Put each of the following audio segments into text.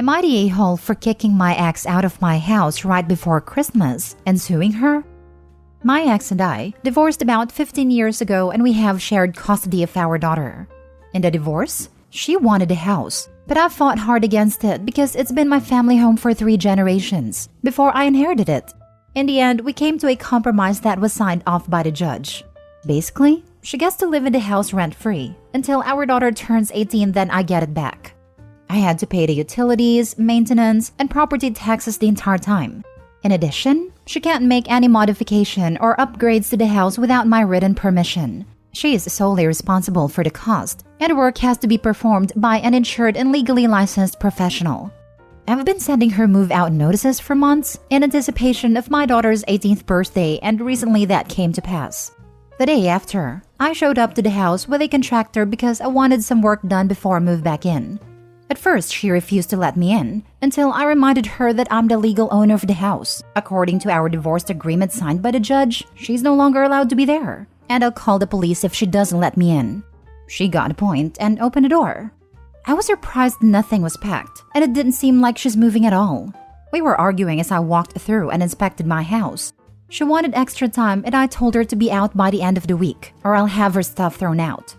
Am I the a-hole for kicking my ex out of my house right before Christmas and suing her? My ex and I divorced about 15 years ago, and we have shared custody of our daughter. In the divorce, she wanted the house, but I fought hard against it because it's been my family home for 3 generations before I inherited it. In the end, we came to a compromise that was signed off by the judge. Basically, she gets to live in the house rent-free until our daughter turns 18, then I get it back. I had to pay the utilities, maintenance, and property taxes the entire time. In addition, she can't make any modification or upgrades to the house without my written permission. She is solely responsible for the cost, and work has to be performed by an insured and legally licensed professional. I've been sending her move-out notices for months in anticipation of my daughter's 18th birthday, and recently that came to pass. The day after, I showed up to the house with a contractor because I wanted some work done before I moved back in. At first, she refused to let me in until I reminded her that I'm the legal owner of the house. According to our divorce agreement signed by the judge, she's no longer allowed to be there, and I'll call the police if she doesn't let me in. She got a point and opened the door. I was surprised nothing was packed, and it didn't seem like she's moving at all. We were arguing as I walked through and inspected my house. She wanted extra time, and I told her to be out by the end of the week, or I'll have her stuff thrown out.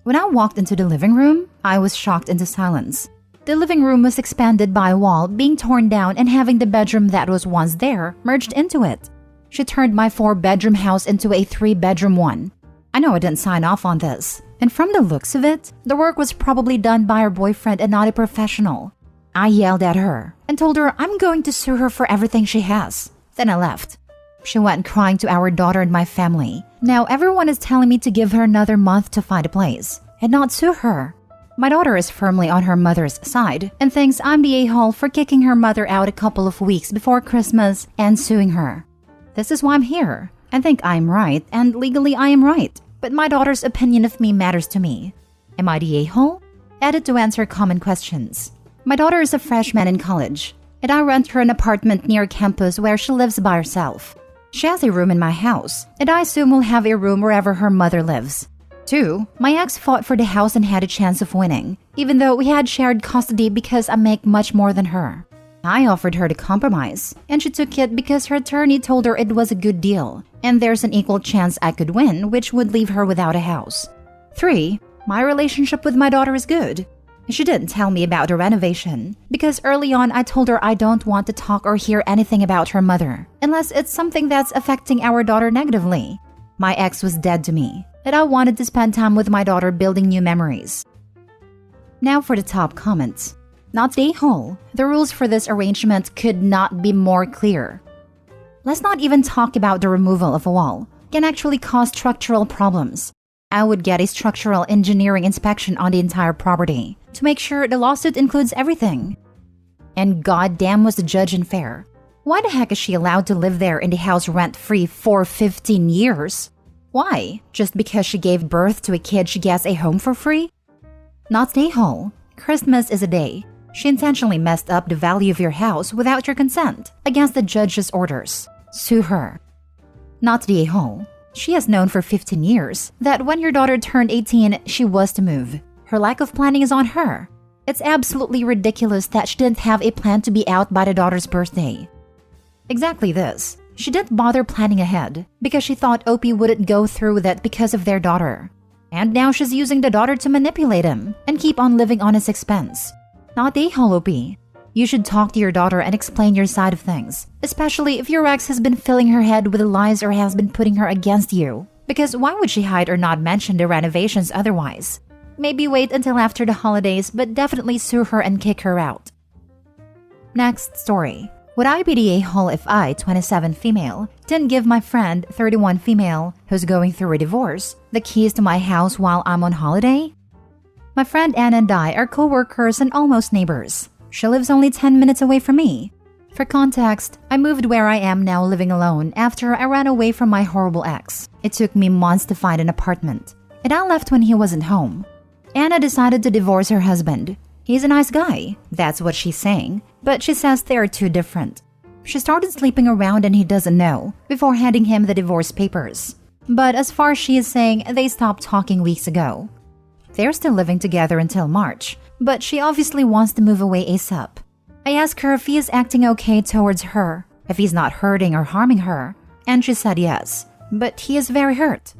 When I walked into the living room, I was shocked into silence. The living room was expanded by a wall being torn down and having the bedroom that was once there merged into it. She turned my 4-bedroom house into a 3-bedroom one. I know I didn't sign off on this, and from the looks of it, the work was probably done by her boyfriend and not a professional. I yelled at her and told her I'm going to sue her for everything she has. Then I left. She went crying to our daughter and my family. Now everyone is telling me to give her another month to find a place and not sue her. My daughter is firmly on her mother's side and thinks I'm the a-hole for kicking her mother out a couple of weeks before Christmas and suing her. This is why I'm here. I think I'm right, and legally I am right, but my daughter's opinion of me matters to me. Am I the a-hole? Added to answer common questions. My daughter is a freshman in college, and I rent her an apartment near campus where she lives by herself. She has a room in my house, and I assume will have a room wherever her mother lives. 2, my ex fought for the house and had a chance of winning, even though we had shared custody because I make much more than her. I offered her to compromise, and she took it because her attorney told her it was a good deal, and there's an equal chance I could win, which would leave her without a house. 3, my relationship with my daughter is good. She didn't tell me about the renovation, because early on I told her I don't want to talk or hear anything about her mother, unless it's something that's affecting our daughter negatively. My ex was dead to me, and I wanted to spend time with my daughter building new memories. Now for the top comments. Not the a-hole. The rules for this arrangement could not be more clear. Let's not even talk about the removal of a wall. It can actually cause structural problems. I would get a structural engineering inspection on the entire property to make sure the lawsuit includes everything. And goddamn was the judge unfair. Why the heck is she allowed to live there in the house rent-free for 15 years? Why? Just because she gave birth to a kid she gets a home for free? Not the a-hole. Christmas is a day. She intentionally messed up the value of your house without your consent, against the judge's orders. Sue her. Not the a-hole. She has known for 15 years that when your daughter turned 18, she was to move. Her lack of planning is on her. It's absolutely ridiculous that she didn't have a plan to be out by the daughter's birthday. Exactly this. She didn't bother planning ahead because she thought Opie wouldn't go through with it because of their daughter. And now she's using the daughter to manipulate him and keep on living on his expense. Not the a-hole, Opie. You should talk to your daughter and explain your side of things, especially if your ex has been filling her head with lies or has been putting her against you. Because why would she hide or not mention the renovations otherwise? Maybe wait until after the holidays, but definitely sue her and kick her out. Next story. Would I be the a-hole if I, 27 female, didn't give my friend, 31 female, who's going through a divorce, the keys to my house while I'm on holiday? My friend Anna and I are co-workers and almost neighbors. She lives only 10 minutes away from me. For context, I moved where I am now living alone after I ran away from my horrible ex. It took me months to find an apartment, and I left when he wasn't home. Anna decided to divorce her husband. He's a nice guy, that's what she's saying, but she says they are too different. She started sleeping around and he doesn't know, before handing him the divorce papers. But as far as she is saying, they stopped talking weeks ago. They're still living together until March, but she obviously wants to move away ASAP. I asked her if he is acting okay towards her, if he's not hurting or harming her, and she said yes, but he is very hurt.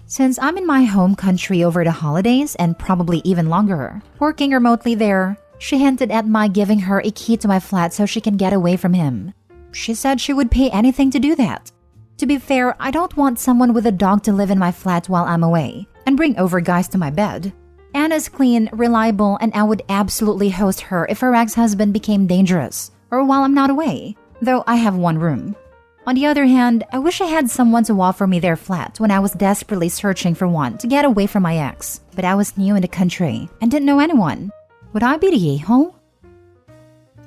Since I'm in my home country over the holidays and probably even longer, working remotely there, she hinted at my giving her a key to my flat so she can get away from him. She said she would pay anything to do that. To be fair, I don't want someone with a dog to live in my flat while I'm away and bring over guys to my bed. Anna's clean, reliable, and I would absolutely host her if her ex-husband became dangerous or while I'm not away, though I have one room. On the other hand, I wish I had someone to offer me their flat when I was desperately searching for one to get away from my ex, but I was new in the country and didn't know anyone. Would I be the a-hole?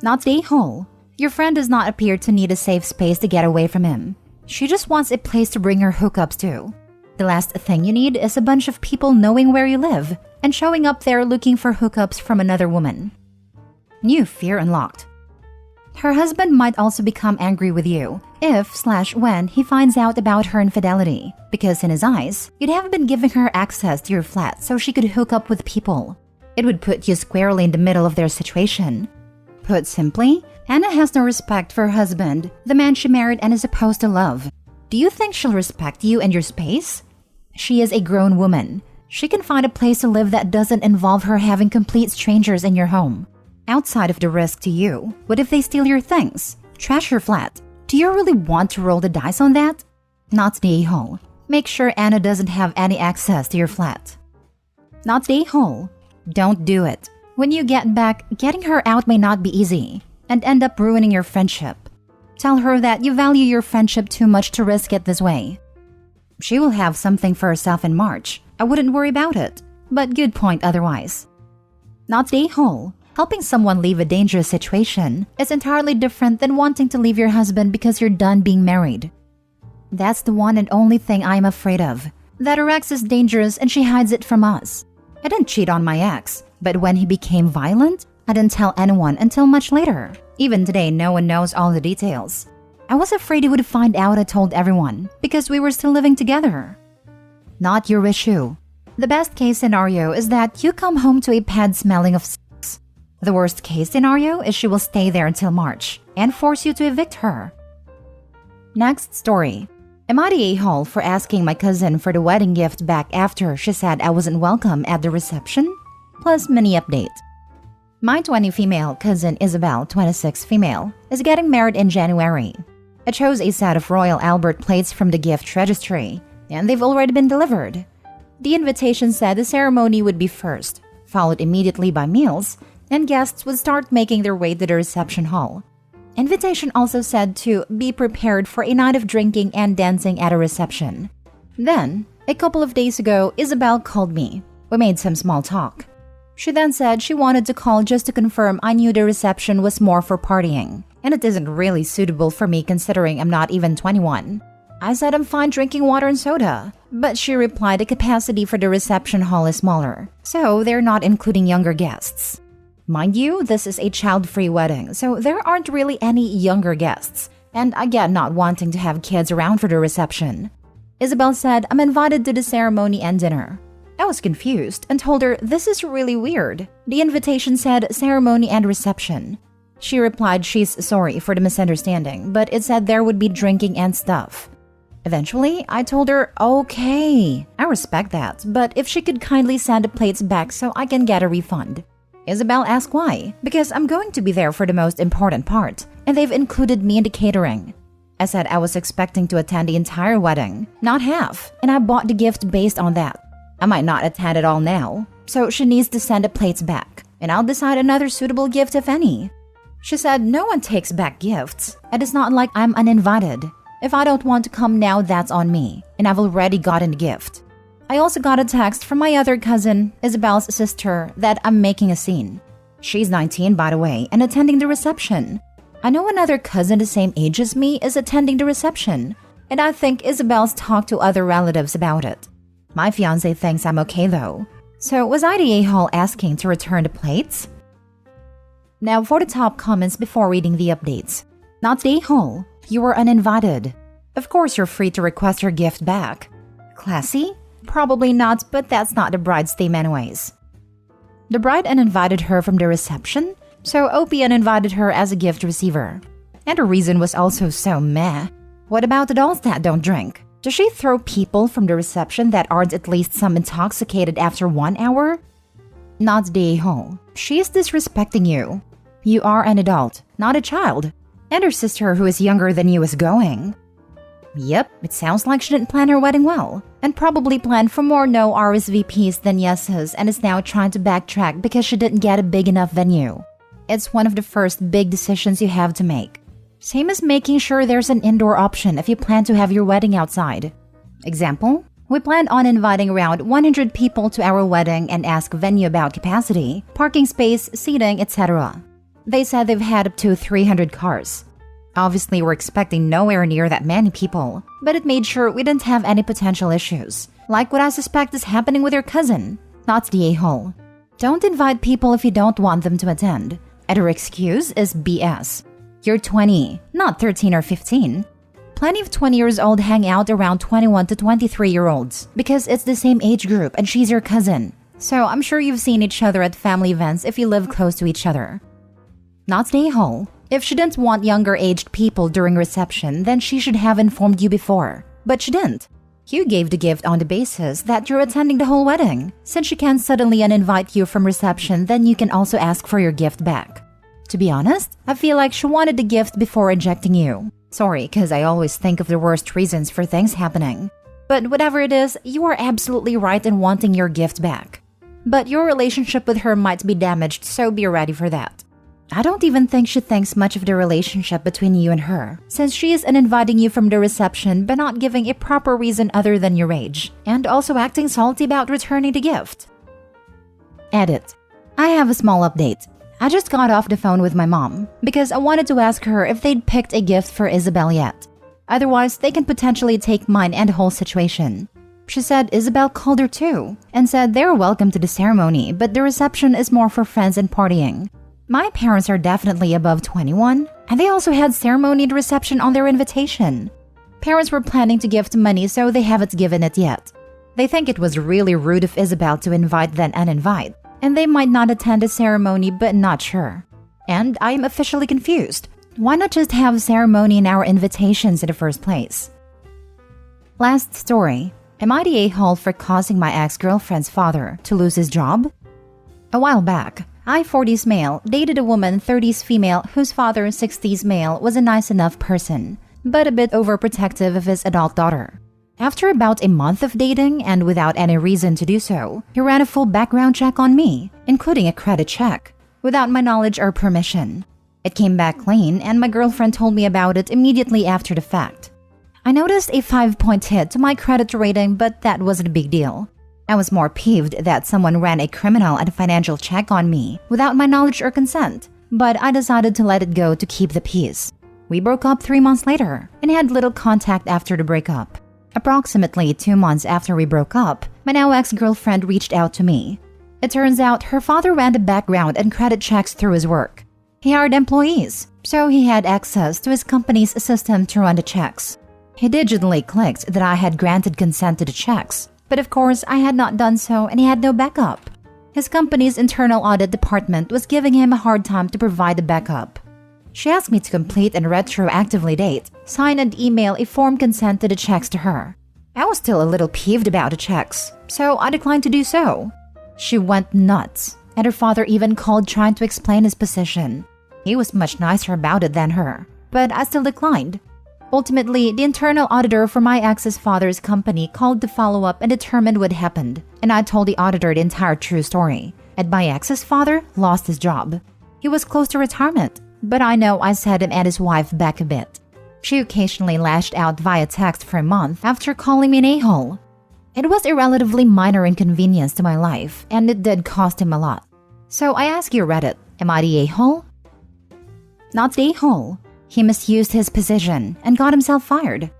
Not the a-hole. Your friend does not appear to need a safe space to get away from him. She just wants a place to bring her hookups to. The last thing you need is a bunch of people knowing where you live and showing up there looking for hookups from another woman. New fear unlocked. Her husband might also become angry with you if/when he finds out about her infidelity, because in his eyes, you'd have been giving her access to your flat so she could hook up with people. It would put you squarely in the middle of their situation. Put simply, Anna has no respect for her husband, the man she married and is supposed to love. Do you think she'll respect you and your space? She is a grown woman. She can find a place to live that doesn't involve her having complete strangers in your home. Outside of the risk to you, what if they steal your things? Trash your flat? Do you really want to roll the dice on that? Not the a-hole. Make sure Anna doesn't have any access to your flat. Not the a-hole. Don't do it. When you get back, getting her out may not be easy and end up ruining your friendship. Tell her that you value your friendship too much to risk it this way. She will have something for herself in March. I wouldn't worry about it, but good point otherwise. Not the a-hole. Helping someone leave a dangerous situation is entirely different than wanting to leave your husband because you're done being married. That's the one and only thing I'm afraid of, that her ex is dangerous and she hides it from us. I didn't cheat on my ex, but when he became violent, I didn't tell anyone until much later. Even today, no one knows all the details. I was afraid he would find out I told everyone because we were still living together. Not your issue. The best case scenario is that you come home to a pad smelling of sex. The worst case scenario is she will stay there until March and force you to evict her. Next story. Am I the a-hole for asking my cousin for the wedding gift back after she said I wasn't welcome at the reception? Plus mini update. My 20 female cousin Isabel, 26 female, is getting married in January. I chose a set of Royal Albert plates from the gift registry, and they've already been delivered. The invitation said the ceremony would be first, followed immediately by meals, and guests would start making their way to the reception hall. Invitation also said to be prepared for a night of drinking and dancing at a reception. Then, a couple of days ago, Isabel called me. We made some small talk. She then said she wanted to call just to confirm I knew the reception was more for partying, and it isn't really suitable for me considering I'm not even 21. I said I'm fine drinking water and soda, but she replied the capacity for the reception hall is smaller, so they're not including younger guests. Mind you, this is a child-free wedding, so there aren't really any younger guests, and I get not wanting to have kids around for the reception. Isabel said I'm invited to the ceremony and dinner. I was confused and told her this is really weird. The invitation said ceremony and reception. She replied she's sorry for the misunderstanding, but it said there would be drinking and stuff. Eventually, I told her, okay, I respect that, but if she could kindly send the plates back so I can get a refund. Isabel asked why, because I'm going to be there for the most important part, and they've included me in the catering. I said I was expecting to attend the entire wedding, not half, and I bought the gift based on that. I might not attend it all now, so she needs to send the plates back, and I'll decide another suitable gift if any. She said no one takes back gifts, and it's not like I'm uninvited. If I don't want to come now, that's on me, and I've already gotten the gift. I also got a text from my other cousin, Isabel's sister, that I'm making a scene. She's 19, by the way, and attending the reception. I know another cousin the same age as me is attending the reception, and I think Isabel's talked to other relatives about it. My fiancé thinks I'm okay though. So was I the a-hole asking to return the plates? Now for the top comments before reading the updates. Not the a-hole. You were uninvited. Of course you're free to request your gift back. Classy? Probably not, but that's not the bride's theme anyways. The bride uninvited her from the reception? so OP uninvited her as a gift receiver. And her reason was also so meh. What about adults that don't drink? Does she throw people from the reception that aren't at least some intoxicated after 1 hour? Not the a-hole. She is disrespecting you. You are an adult, not a child. And her sister, who is younger than you, is going. Yep, it sounds like she didn't plan her wedding well, and probably planned for more no RSVPs than yeses and is now trying to backtrack because she didn't get a big enough venue. It's one of the first big decisions you have to make. Same as making sure there's an indoor option if you plan to have your wedding outside. Example, we planned on inviting around 100 people to our wedding and asked venue about capacity, parking space, seating, etc. They said they've had up to 300 cars. Obviously, we're expecting nowhere near that many people, but it made sure we didn't have any potential issues, like what I suspect is happening with your cousin. Not the a-hole. Don't invite people if you don't want them to attend, and her excuse is BS. You're 20, not 13 or 15. Plenty of 20 years old hang out around 21 to 23-year-olds because it's the same age group and she's your cousin. So I'm sure you've seen each other at family events if you live close to each other. Not the a-hole. If she didn't want younger-aged people during reception, then she should have informed you before. But she didn't. You gave the gift on the basis that you're attending the whole wedding. Since she can suddenly uninvite you from reception, then you can also ask for your gift back. To be honest, I feel like she wanted the gift before rejecting you. Sorry, because I always think of the worst reasons for things happening. But whatever it is, you are absolutely right in wanting your gift back. But your relationship with her might be damaged, so be ready for that. I don't even think she thinks much of the relationship between you and her, since she is uninviting you from the reception but not giving a proper reason other than your age, and also acting salty about returning the gift. Edit. I have a small update. I just got off the phone with my mom, because I wanted to ask her if they'd picked a gift for Isabel yet. Otherwise, they can potentially take mine and the whole situation. She said Isabel called her too, and said they're welcome to the ceremony, but the reception is more for friends and partying. My parents are definitely above 21, and they also had ceremony and reception on their invitation. Parents were planning to gift money, so they haven't given it yet. They think it was really rude of Isabel to invite then uninvite, and they might not attend the ceremony but not sure. And I am officially confused. Why not just have a ceremony in our invitations in the first place? Last story. Am I the a-hole for causing my ex-girlfriend's father to lose his job? A while back, I, 40s male, dated a woman, 30s female, whose father, 60s male, was a nice enough person, but a bit overprotective of his adult daughter. After about a month of dating, and without any reason to do so, he ran a full background check on me, including a credit check, without my knowledge or permission. It came back clean, and my girlfriend told me about it immediately after the fact. I noticed a 5-point hit to my credit rating, but that wasn't a big deal. I was more peeved that someone ran a criminal and financial check on me without my knowledge or consent, but I decided to let it go to keep the peace. We broke up 3 months later and had little contact after the breakup. Approximately 2 months after we broke up, my now ex-girlfriend reached out to me. It turns out her father ran the background and credit checks through his work. He hired employees, so he had access to his company's system to run the checks. He digitally clicked that I had granted consent to the checks, but of course I had not done so and he had no backup. His company's internal audit department was giving him a hard time to provide the backup. She asked me to complete and retroactively date, sign and email a form consent to the checks to her. I was still a little peeved about the checks, so I declined to do so. She went nuts, and her father even called trying to explain his position. He was much nicer about it than her, but I still declined. Ultimately, the internal auditor for my ex's father's company called to follow up and determine what happened, and I told the auditor the entire true story. And my ex's father lost his job. He was close to retirement, but I know I set him and his wife back a bit. She occasionally lashed out via text for a month after calling me an a-hole. It was a relatively minor inconvenience to my life, and it did cost him a lot. So I ask you, Reddit, am I the a-hole? Not the a-hole. He misused his position and got himself fired.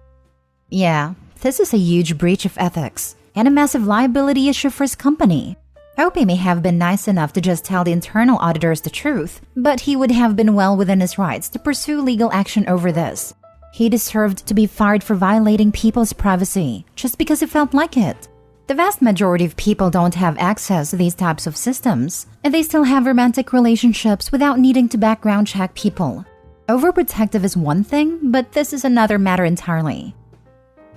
Yeah, this is a huge breach of ethics and a massive liability issue for his company. I hope he may have been nice enough to just tell the internal auditors the truth, but he would have been well within his rights to pursue legal action over this. He deserved to be fired for violating people's privacy just because he felt like it. The vast majority of people don't have access to these types of systems, and they still have romantic relationships without needing to background check people. Overprotective is one thing, but this is another matter entirely.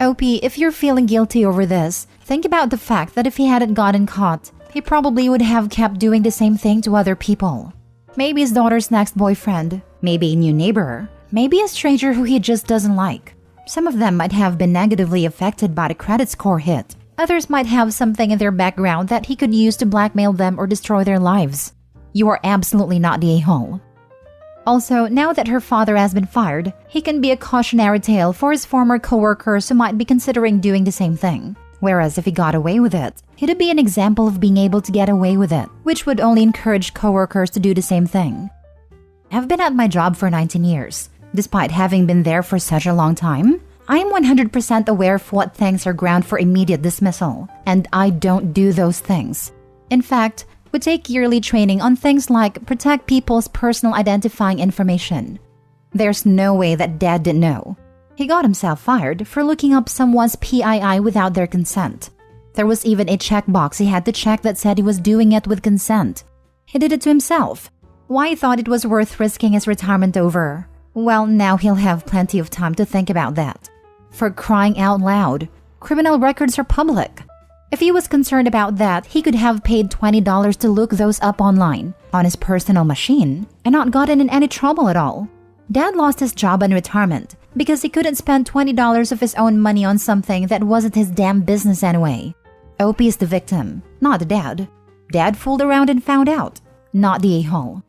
OP, if you're feeling guilty over this, think about the fact that if he hadn't gotten caught, he probably would have kept doing the same thing to other people. Maybe his daughter's next boyfriend, maybe a new neighbor, maybe a stranger who he just doesn't like. Some of them might have been negatively affected by the credit score hit. Others might have something in their background that he could use to blackmail them or destroy their lives. You are absolutely not the a-hole. Also, now that her father has been fired, he can be a cautionary tale for his former coworkers who might be considering doing the same thing. Whereas if he got away with it, he'd be an example of being able to get away with it, which would only encourage coworkers to do the same thing. I've been at my job for 19 years. Despite having been there for such a long time, I am 100% aware of what things are ground for immediate dismissal, and I don't do those things. In fact, we take yearly training on things like protect people's personal identifying information. There's no way that Dad didn't know. He got himself fired for looking up someone's PII without their consent. There was even a checkbox he had to check that said he was doing it with consent. He did it to himself. Why he thought it was worth risking his retirement over? Well, now he'll have plenty of time to think about that. For crying out loud, criminal records are public. If he was concerned about that, he could have paid $20 to look those up online, on his personal machine, and not gotten in any trouble at all. Dad lost his job in retirement because he couldn't spend $20 of his own money on something that wasn't his damn business anyway. OP is the victim, not the dad. Dad fooled around and found out, not the a-hole.